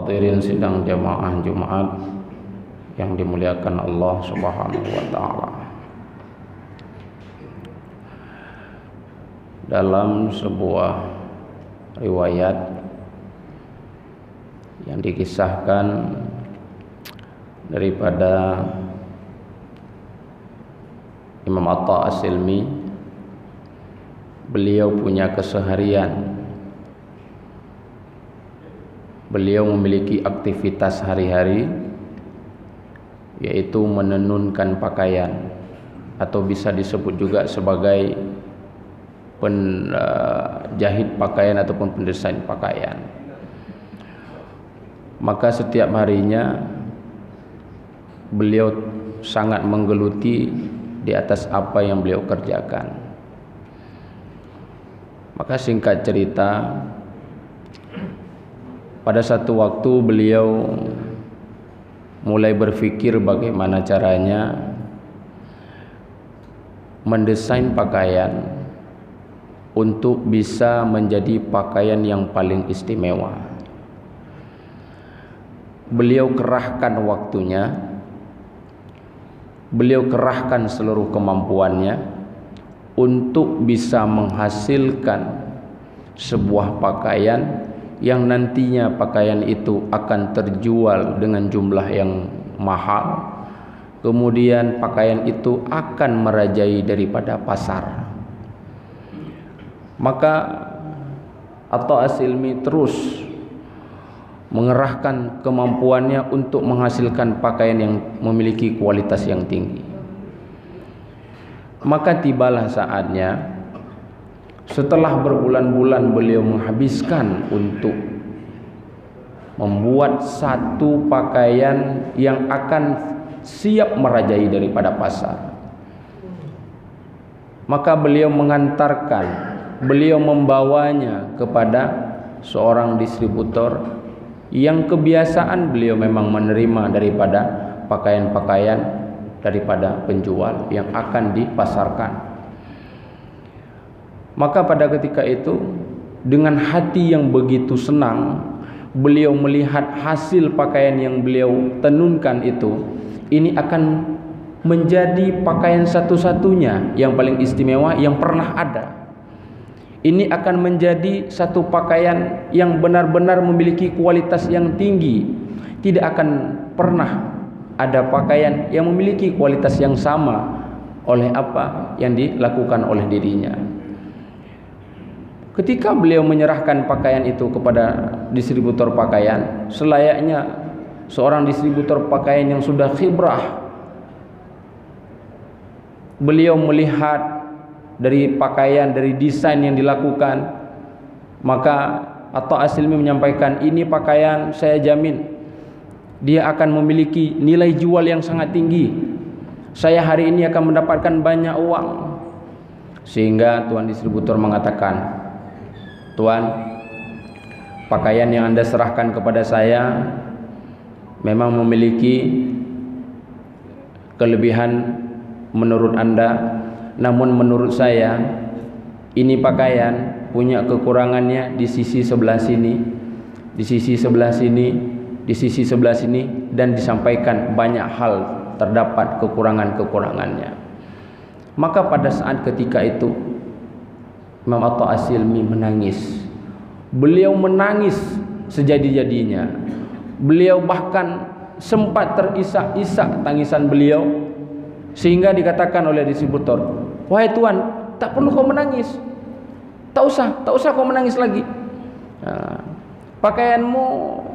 Hadirin sidang jamaah Jumat yang dimuliakan Allah Subhanahu wa taala. Dalam sebuah riwayat yang dikisahkan daripada Imam Atta As-Silmi, beliau punya keseharian. Beliau memiliki aktivitas hari-hari, yaitu menenunkan pakaian, atau bisa disebut juga sebagai penjahit pakaian ataupun pendesain pakaian. Maka setiap harinya beliau sangat menggeluti di atas apa yang beliau kerjakan. Maka singkat cerita, pada satu waktu beliau mulai berpikir bagaimana caranya mendesain pakaian untuk bisa menjadi pakaian yang paling istimewa. Beliau kerahkan waktunya, beliau kerahkan seluruh kemampuannya untuk bisa menghasilkan sebuah pakaian yang nantinya pakaian itu akan terjual dengan jumlah yang mahal. Kemudian pakaian itu akan merajai daripada pasar. Maka Atta As-Silmi terus mengerahkan kemampuannya untuk menghasilkan pakaian yang memiliki kualitas yang tinggi. Maka tibalah saatnya, setelah berbulan-bulan beliau menghabiskan untuk membuat satu pakaian yang akan siap merajai daripada pasar. Maka beliau beliau membawanya kepada seorang distributor yang kebiasaan beliau memang menerima daripada pakaian-pakaian daripada penjual yang akan dipasarkan. Maka pada ketika itu, dengan hati yang begitu senang, beliau melihat hasil pakaian yang beliau tenunkan itu, ini akan menjadi pakaian satu-satunya yang paling istimewa yang pernah ada. Ini akan menjadi satu pakaian yang benar-benar memiliki kualitas yang tinggi. Tidak akan pernah ada pakaian yang memiliki kualitas yang sama oleh apa yang dilakukan oleh dirinya. Ketika beliau menyerahkan pakaian itu kepada distributor pakaian, selayaknya seorang distributor pakaian yang sudah khibrah, beliau melihat dari pakaian, dari desain yang dilakukan, maka Atta As-Silmi menyampaikan, ini pakaian saya jamin dia akan memiliki nilai jual yang sangat tinggi. Saya hari ini akan mendapatkan banyak uang. Sehingga tuan distributor mengatakan, Tuan, pakaian yang Anda serahkan kepada saya memang memiliki kelebihan menurut Anda, namun menurut saya ini pakaian punya kekurangannya di sisi sebelah sini, di sisi sebelah sini, di sisi sebelah sini, dan disampaikan banyak hal terdapat kekurangan-kekurangannya. Maka pada saat ketika itu Imam Atta As-Silmi menangis. Beliau menangis sejadi-jadinya. Beliau bahkan sempat terisak-isak tangisan beliau, sehingga dikatakan oleh distributor, wahai tuan, tak perlu kau menangis. Tak usah kau menangis lagi. Pakaianmu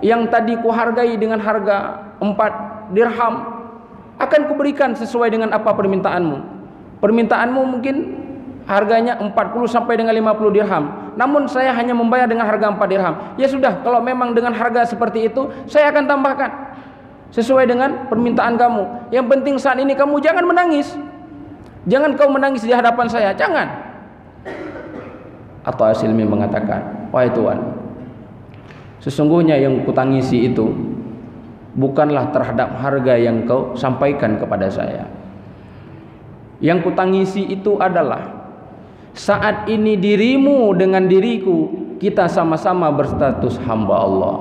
yang tadi kuhargai dengan harga 4 dirham akan kuberikan sesuai dengan apa permintaanmu. Permintaanmu mungkin harganya 40 sampai dengan 50 dirham. Namun saya hanya membayar dengan harga 4 dirham. Ya sudah, kalau memang dengan harga seperti itu, saya akan tambahkan sesuai dengan permintaan kamu. Yang penting saat ini kamu jangan menangis. Jangan kau menangis di hadapan saya, jangan. Atta As-Silmi mengatakan, wahai tuan, sesungguhnya yang kutangisi itu bukanlah terhadap harga yang kau sampaikan kepada saya. Yang kutangisi itu adalah saat ini dirimu dengan diriku, kita sama-sama berstatus hamba Allah.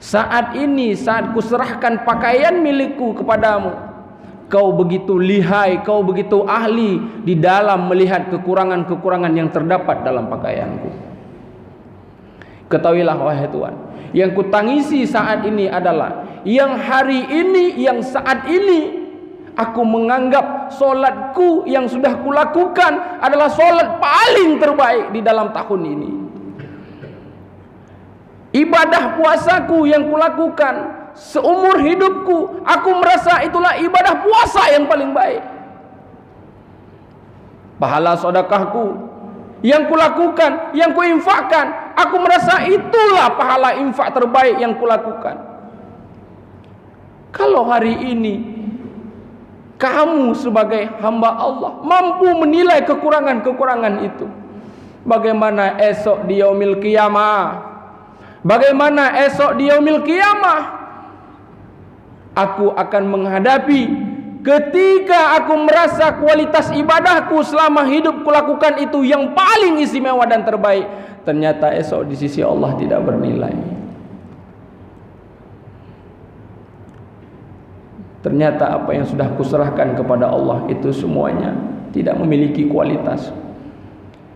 Saat ini, saat kuserahkan pakaian milikku kepadamu, kau begitu lihai, kau begitu ahli di dalam melihat kekurangan-kekurangan yang terdapat dalam pakaianku. Ketahuilah wahai Tuhan, yang kutangisi saat ini adalah yang hari ini, yang saat ini aku menganggap solatku yang sudah kulakukan adalah solat paling terbaik di dalam tahun ini. Ibadah puasaku yang kulakukan seumur hidupku, aku merasa itulah ibadah puasa yang paling baik. Pahala sedekahku yang kulakukan, yang kuinfakkan, aku merasa itulah pahala infak terbaik yang kulakukan. Kalau hari ini kamu sebagai hamba Allah mampu menilai kekurangan-kekurangan itu, bagaimana esok di yaumil qiyamah? Bagaimana esok di yaumil qiyamah aku akan menghadapi ketika aku merasa kualitas ibadahku selama hidupku lakukan itu yang paling istimewa dan terbaik, ternyata esok di sisi Allah tidak bernilai. Ternyata apa yang sudah kuserahkan kepada Allah itu semuanya tidak memiliki kualitas.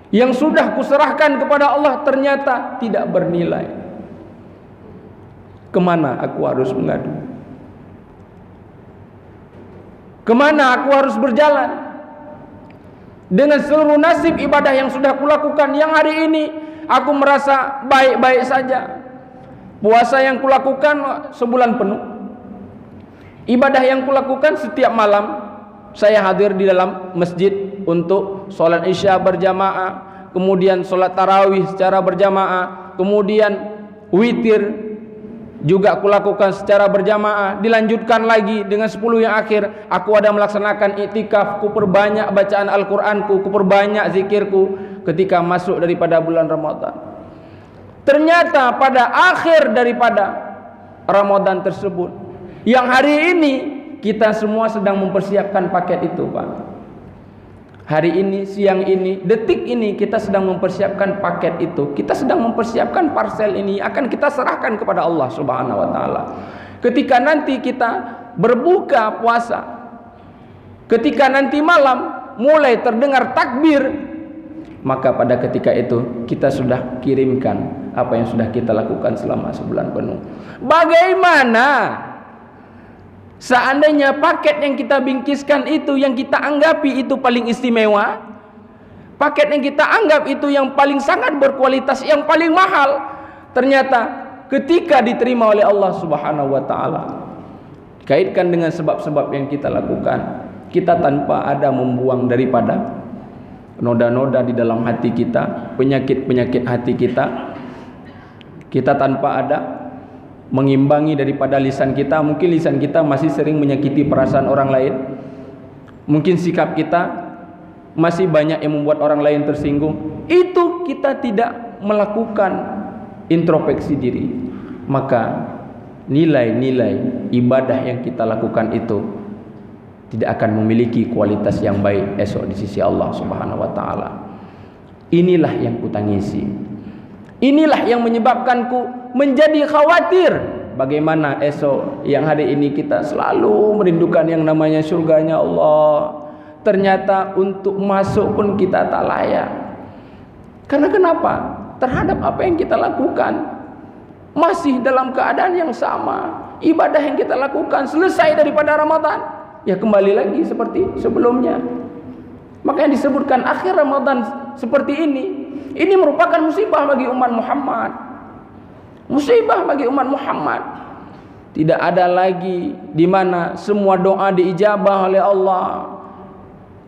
Yang sudah kuserahkan kepada Allah ternyata tidak bernilai. Kemana aku harus mengadu? Kemana aku harus berjalan? Dengan seluruh nasib ibadah yang sudah kulakukan, yang hari ini aku merasa baik-baik saja. Puasa yang kulakukan sebulan penuh. Ibadah yang kulakukan setiap malam saya hadir di dalam masjid untuk sholat isya berjamaah, kemudian sholat tarawih secara berjamaah, kemudian witir juga kulakukan secara berjamaah, dilanjutkan lagi dengan 10 yang akhir aku ada melaksanakan iktikaf, ku perbanyak bacaan Al-Qur'anku, ku perbanyak zikirku ketika masuk daripada bulan Ramadan. Ternyata pada akhir daripada Ramadan tersebut, yang hari ini kita semua sedang mempersiapkan paket itu, Pak. Hari ini, siang ini, detik ini kita sedang mempersiapkan paket itu. Kita sedang mempersiapkan parcel ini akan kita serahkan kepada Allah Subhanahu wa taala. Ketika nanti kita berbuka puasa, ketika nanti malam mulai terdengar takbir, maka pada ketika itu kita sudah kirimkan apa yang sudah kita lakukan selama sebulan penuh. Bagaimana seandainya paket yang kita bingkiskan itu, yang kita anggapi itu paling istimewa, paket yang kita anggap itu yang paling sangat berkualitas, yang paling mahal, ternyata ketika diterima oleh Allah Subhanahu wa taala, kaitkan dengan sebab-sebab yang kita lakukan, kita tanpa ada membuang daripada noda-noda di dalam hati kita, penyakit-penyakit hati kita tanpa ada mengimbangi daripada lisan kita. Mungkin lisan kita masih sering menyakiti perasaan orang lain, mungkin sikap kita masih banyak yang membuat orang lain tersinggung. Itu kita tidak melakukan introspeksi diri, maka nilai-nilai ibadah yang kita lakukan itu tidak akan memiliki kualitas yang baik esok di sisi Allah Subhanahu wa taala. Inilah yang kutangisi. Inilah yang menyebabkanku menjadi khawatir bagaimana esok yang hari ini kita selalu merindukan yang namanya surganya Allah. Ternyata untuk masuk pun kita tak layak. Karena kenapa? Terhadap apa yang kita lakukan masih dalam keadaan yang sama. Ibadah yang kita lakukan selesai daripada Ramadan, ya kembali lagi seperti sebelumnya. Maka yang disebutkan akhir Ramadan seperti ini merupakan musibah bagi umat Muhammad. Musibah bagi umat Muhammad. Tidak ada lagi di mana semua doa diijabah oleh Allah.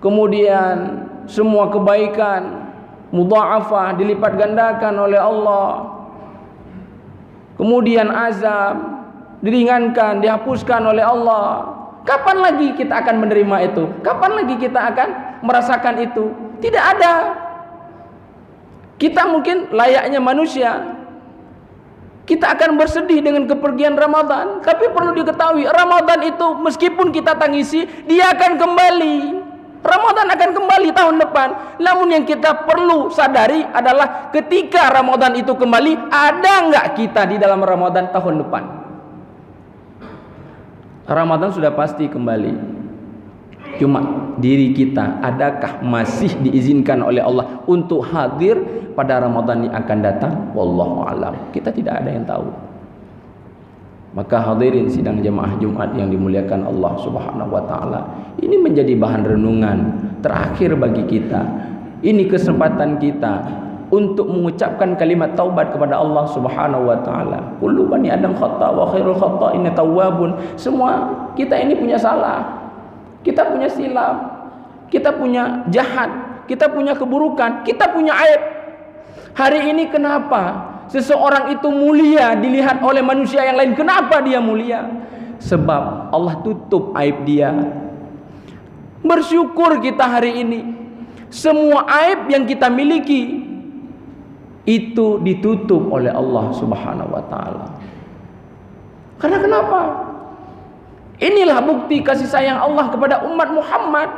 Kemudian semua kebaikan mudha'afah dilipat gandakan oleh Allah. Kemudian azab diringankan, dihapuskan oleh Allah. Kapan lagi kita akan menerima itu? Kapan lagi kita akan merasakan itu? Tidak ada. Kita mungkin layaknya manusia, kita akan bersedih dengan kepergian Ramadan. Tapi perlu diketahui, Ramadan itu meskipun kita tangisi, dia akan kembali. Ramadan Ramadan akan kembali tahun depan. Namun yang kita perlu sadari adalah ketika Ramadan itu kembali, ada nggak kita di dalam Ramadan tahun depan? Ramadan sudah pasti kembali. Cuma diri kita, adakah masih diizinkan oleh Allah untuk hadir pada Ramadan yang akan datang? Wallahu a'lam. Kita tidak ada yang tahu. Maka hadirin sidang jemaah Jumat yang dimuliakan Allah Subhanahu wa taala, ini menjadi bahan renungan terakhir bagi kita. Ini kesempatan kita untuk mengucapkan kalimat taubat kepada Allah Subhanahu wa taala. Kullu bani Adam khata wa khairul khata'in tawwabun. Semua kita ini punya salah. Kita punya silap, kita punya jahat, kita punya keburukan, kita punya aib. Hari ini kenapa seseorang itu mulia dilihat oleh manusia yang lain? Kenapa dia mulia? Sebab Allah tutup aib dia. Bersyukur kita hari ini, semua aib yang kita miliki itu ditutup oleh Allah Subhanahu wa taala. Karena kenapa? Inilah bukti kasih sayang Allah kepada umat Muhammad.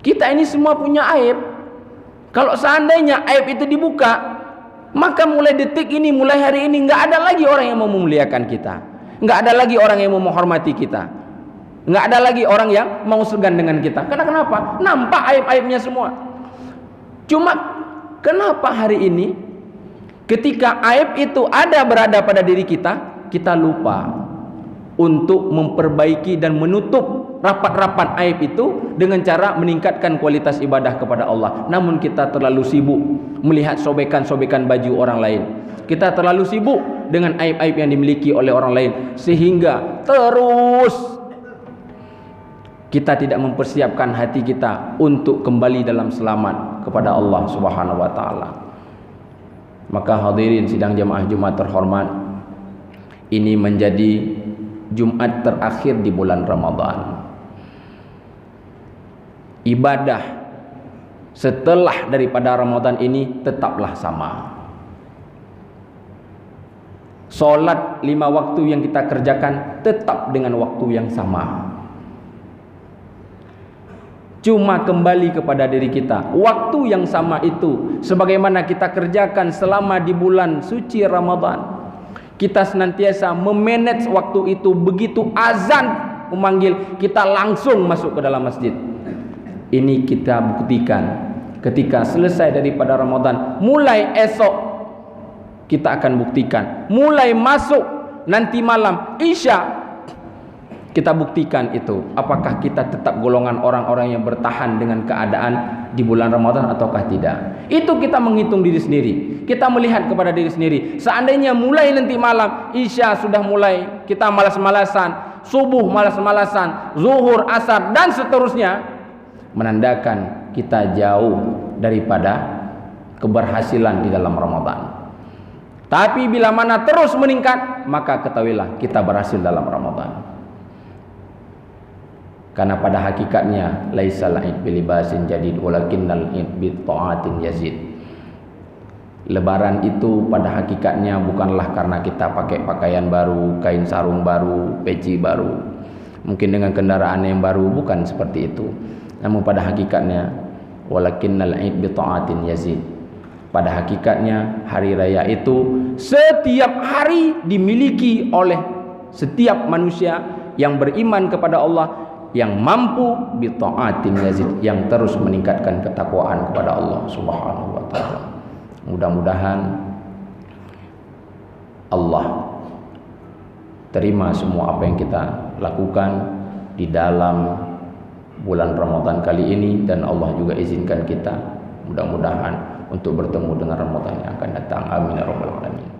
Kita ini semua punya aib. Kalau seandainya aib itu dibuka, maka mulai detik ini, mulai hari ini, nggak ada lagi orang yang mau memuliakan kita, nggak ada lagi orang yang mau menghormati kita, nggak ada lagi orang yang mau segan dengan kita. Karena kenapa? Nampak aib-aibnya semua. Cuma kenapa hari ini ketika aib itu berada pada diri kita, kita lupa untuk memperbaiki dan menutup rapat-rapat aib itu dengan cara meningkatkan kualitas ibadah kepada Allah. Namun kita terlalu sibuk melihat sobekan-sobekan baju orang lain. Kita terlalu sibuk dengan aib-aib yang dimiliki oleh orang lain, sehingga terus kita tidak mempersiapkan hati kita untuk kembali dalam selamat kepada Allah Subhanahu wa taala. Maka hadirin sidang jemaah Jumat terhormat, ini menjadi Jumat terakhir di bulan Ramadan. Ibadah setelah daripada Ramadan ini tetaplah sama. Solat 5 waktu yang kita kerjakan tetap dengan waktu yang sama. Cuma kembali kepada diri kita. Waktu yang sama itu sebagaimana kita kerjakan selama di bulan suci Ramadan. Kita senantiasa memanage waktu itu. Begitu azan memanggil, kita langsung masuk ke dalam masjid. Ini kita buktikan ketika selesai daripada Ramadan. Mulai esok kita akan buktikan. Mulai masuk nanti malam Isya, kita buktikan itu. Apakah kita tetap golongan orang-orang yang bertahan dengan keadaan di bulan Ramadan ataukah tidak. Itu kita menghitung diri sendiri. Kita melihat kepada diri sendiri. Seandainya mulai nanti malam Isya sudah mulai kita malas-malasan, subuh malas-malasan, zuhur, asar dan seterusnya, menandakan kita jauh daripada keberhasilan di dalam Ramadan. Tapi bila mana terus meningkat, maka ketahuilah kita berhasil dalam Ramadan. Karena pada hakikatnya laisal id bilibasin jadid walakinnal id bi taatin yazid. Lebaran itu pada hakikatnya bukanlah karena kita pakai pakaian baru, kain sarung baru, peci baru, mungkin dengan kendaraan yang baru, bukan seperti itu. Namun pada hakikatnya walakinnal id bi taatin yazid. Pada hakikatnya hari raya itu setiap hari dimiliki oleh setiap manusia yang beriman kepada Allah, yang mampu bi taatin yazid, yang terus meningkatkan ketakwaan kepada Allah Subhanahu wa taala. Mudah-mudahan Allah terima semua apa yang kita lakukan di dalam bulan Ramadan kali ini, dan Allah juga izinkan kita mudah-mudahan untuk bertemu dengan Ramadan yang akan datang. Amin ya rabbal alamin.